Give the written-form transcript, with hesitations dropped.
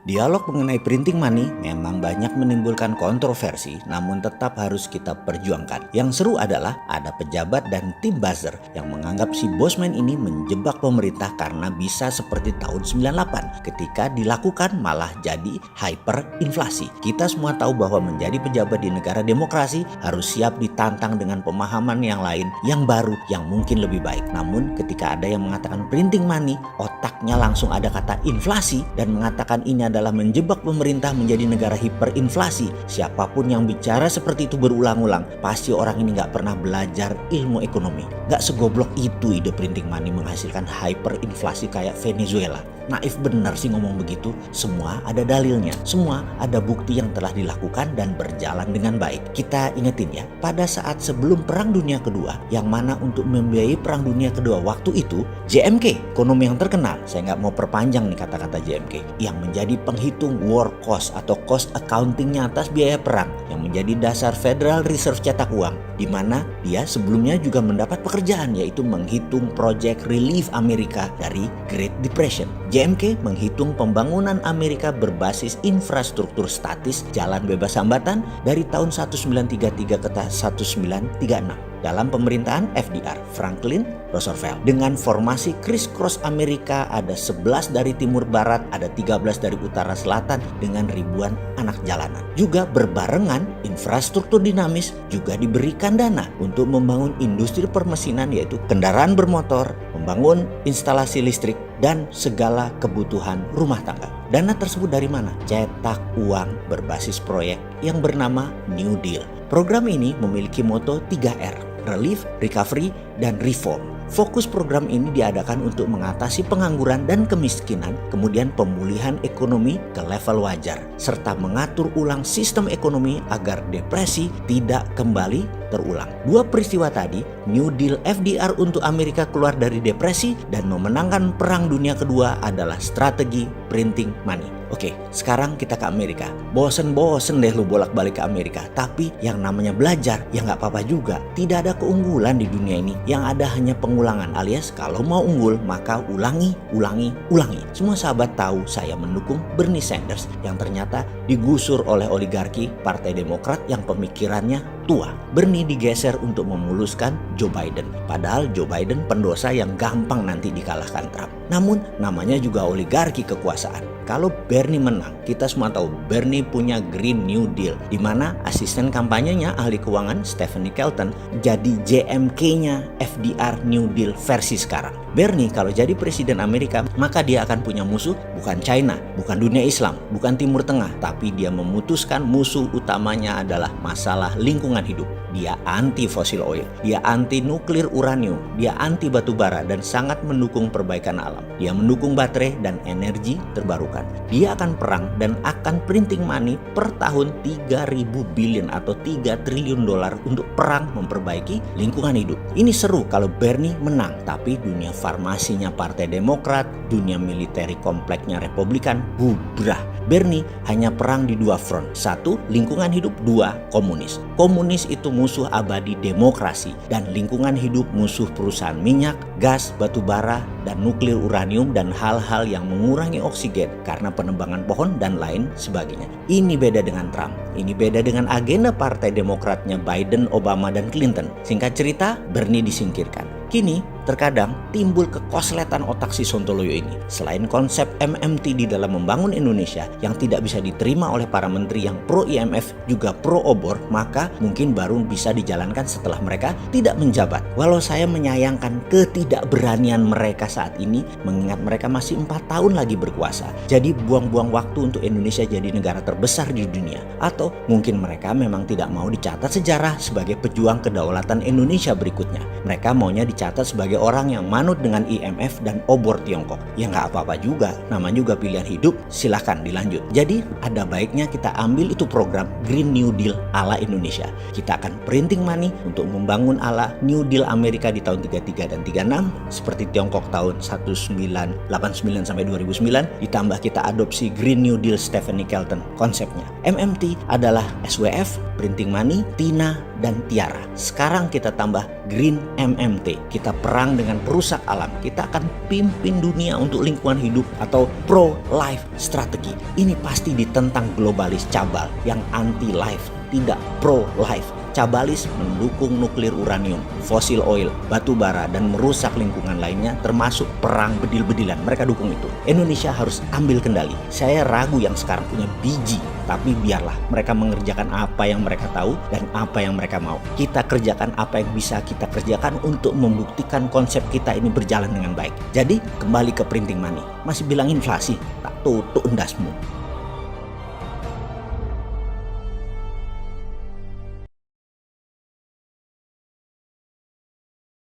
Dialog mengenai printing money memang banyak menimbulkan kontroversi, namun tetap harus kita perjuangkan. Yang seru adalah ada pejabat dan tim buzzer yang menganggap si Bosman ini menjebak pemerintah karena bisa seperti tahun 98 ketika dilakukan malah jadi hyperinflasi. Kita semua tahu bahwa menjadi pejabat di negara demokrasi harus siap ditantang dengan pemahaman yang lain, yang baru, yang mungkin lebih baik. Namun ketika ada yang mengatakan printing money, otaknya langsung ada kata inflasi dan mengatakan ini adalah menjebak pemerintah menjadi negara hiperinflasi. Siapapun yang bicara seperti itu berulang-ulang, pasti orang ini gak pernah belajar ilmu ekonomi. Gak segoblok itu ide printing money menghasilkan hyperinflasi kayak Venezuela. Naif bener sih ngomong begitu. Semua ada dalilnya, semua ada bukti yang telah dilakukan dan berjalan dengan baik. Kita ingetin ya, pada saat sebelum Perang Dunia Kedua, yang mana untuk membiayai Perang Dunia Kedua waktu itu, JMK, ekonomi yang terkenal, saya nggak mau perpanjang nih kata-kata JMK, yang menjadi penghitung war cost atau cost accountingnya atas biaya perang, yang menjadi dasar Federal Reserve cetak uang, di mana dia sebelumnya juga mendapat pekerjaan yaitu menghitung Project Relief Amerika dari Great Depression. JMK menghitung pembangunan Amerika berbasis infrastruktur statis jalan bebas hambatan dari tahun 1933 ke 1936 dalam pemerintahan FDR, Franklin Roosevelt. Dengan formasi criss-cross Amerika, ada 11 dari timur barat, ada 13 dari utara selatan dengan ribuan anak jalanan. Juga berbarengan infrastruktur dinamis juga diberikan dana untuk membangun industri permesinan yaitu kendaraan bermotor, membangun instalasi listrik, dan segala kebutuhan rumah tangga. Dana tersebut dari mana? Cetak uang berbasis proyek yang bernama New Deal. Program ini memiliki moto 3R, Relief, Recovery, dan Reform. Fokus program ini diadakan untuk mengatasi pengangguran dan kemiskinan, kemudian pemulihan ekonomi ke level wajar, serta mengatur ulang sistem ekonomi agar depresi tidak kembali terulang. Dua peristiwa tadi, New Deal FDR untuk Amerika keluar dari depresi dan memenangkan Perang Dunia Kedua adalah strategi printing money. Oke, sekarang kita ke Amerika. Bosen-bosen deh lu bolak-balik ke Amerika. Tapi yang namanya belajar, ya nggak apa-apa juga. Tidak ada keunggulan di dunia ini. Yang ada hanya pengulangan, alias kalau mau unggul maka ulangi. Semua sahabat tahu saya mendukung Bernie Sanders yang ternyata digusur oleh oligarki Partai Demokrat yang pemikirannya tua. Bernie digeser untuk memuluskan Joe Biden. Padahal Joe Biden pendosa yang gampang nanti dikalahkan Trump. Namun namanya juga oligarki kekuasaan. Kalau Bernie menang, kita semua tahu Bernie punya Green New Deal, di mana asisten kampanyenya ahli keuangan Stephanie Kelton jadi JMK-nya FDR New Deal versi sekarang. Bernie kalau jadi presiden Amerika, maka dia akan punya musuh bukan China, bukan dunia Islam, bukan Timur Tengah, tapi dia memutuskan musuh utamanya adalah masalah lingkungan hidup. Dia anti fossil oil, dia anti nuklir uranium, dia anti batu bara dan sangat mendukung perbaikan alam. Dia mendukung baterai dan energi terbarukan. Dia akan perang dan akan printing money per tahun 3.000 billion atau 3 triliun dolar untuk perang memperbaiki lingkungan hidup. Ini seru kalau Bernie menang, tapi dunia farmasinya Partai Demokrat, dunia militeri kompleknya Republikan bubrah. Bernie hanya perang di dua front. Satu, lingkungan hidup. Dua, komunis. Komunis itu musuh abadi demokrasi dan lingkungan hidup musuh perusahaan minyak, gas, batu bara, dan nuklir uranium dan hal-hal yang mengurangi oksigen karena penebangan pohon dan lain sebagainya. Ini beda dengan Trump. Ini beda dengan agenda Partai Demokratnya Biden, Obama, dan Clinton. Singkat cerita, Bernie disingkirkan. Kini terkadang timbul kekosletan otak si Sontoloyo ini. Selain konsep MMT di dalam membangun Indonesia yang tidak bisa diterima oleh para menteri yang pro IMF juga pro obor, maka mungkin baru bisa dijalankan setelah mereka tidak menjabat. Walau saya menyayangkan ketidakberanian mereka saat ini, mengingat mereka masih 4 tahun lagi berkuasa. Jadi buang-buang waktu untuk Indonesia jadi negara terbesar di dunia. Atau mungkin mereka memang tidak mau dicatat sejarah sebagai pejuang kedaulatan Indonesia berikutnya. Mereka maunya dicatat sebagai orang yang manut dengan IMF dan obor Tiongkok. Ya nggak apa-apa juga, namanya juga pilihan hidup, silahkan dilanjut. Jadi ada baiknya kita ambil itu program Green New Deal ala Indonesia. Kita akan printing money untuk membangun ala New Deal Amerika di tahun 33 dan 36 seperti Tiongkok tahun 1989 sampai 2009, ditambah kita adopsi Green New Deal Stephanie Kelton konsepnya. MMT adalah SWF, printing money, TINA, dan Tiara. Sekarang kita tambah Green MMT. Kita perang perang dengan perusak alam, kita akan pimpin dunia untuk lingkungan hidup atau pro-life strategi. Ini pasti ditentang globalis cabal yang anti-life, tidak pro-life. Cabalis mendukung nuklir uranium, fosil oil, batu bara, dan merusak lingkungan lainnya termasuk perang bedil-bedilan. Mereka dukung itu. Indonesia harus ambil kendali. Saya ragu yang sekarang punya biji, tapi biarlah mereka mengerjakan apa yang mereka tahu dan apa yang mereka mau. Kita kerjakan apa yang bisa kita kerjakan untuk membuktikan konsep kita ini berjalan dengan baik. Jadi kembali ke printing money. Masih bilang inflasi, tak tutup endasmu.